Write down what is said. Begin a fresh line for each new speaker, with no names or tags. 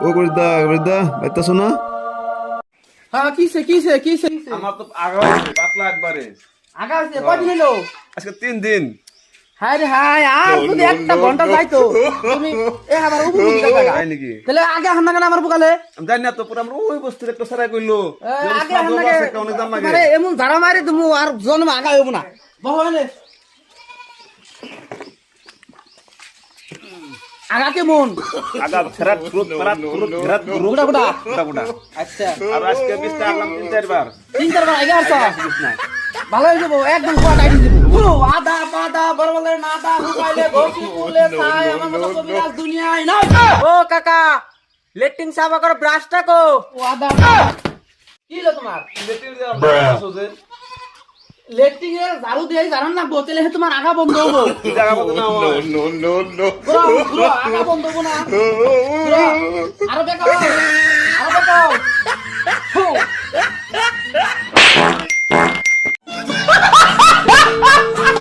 ও বৃদ্ধা বাইতাছো না?
হ্যাঁ কিসে কিসে কিসে
আমার তো আগা পাতলা একবারে।
আগা আছে কয়দিন হলো?
আজকে 3 দিন।
হায় রে হায়, আর যদি একটা ঘন্টা যাইতো তুমি এ আমার উপরে জায়গা
তাই নাকি?
তাহলে আগে হান্না কেন আমার বুকালে?
আমি জানি না তো, পুরো আমরা ওই বস্তির একটা সারাই কইলো
আগে হান্না
একটা অনেক দাম লাগে।
আরে এমন ধারা মারি তুমি আর জন্ম আগা হইব না বহনে আগা কেমন?
আগা ফেরাত ফুরুত ফেরাত
গুড়া গুড়া
গুড়া।
আচ্ছা
আর আজকে 20 টা আনলাম 3-4 বার।
3-4 বার আগে আসছ
না
ভালো হয়ে যাবো একদম পুরো টাইট হয়ে যাবো পুরো আদা পাদা বরবলে নাদা হুকাইলে ঘষি তুলে তাই আমার মতো কবিরাজ দুনিয়ায় নাই। ও কাকা লেট্রিন সাফা করো ব্রাশটা কো ও আদা কি হলো তোমার লেট্রিন এর ঝাড়ু দিয়ে জানান না বোতলে তোমার আগা বন্ধ হবো
জায়গা মতো না আমার।
পুরো আগা বন্ধ হবো না পুরো, আরো বেকার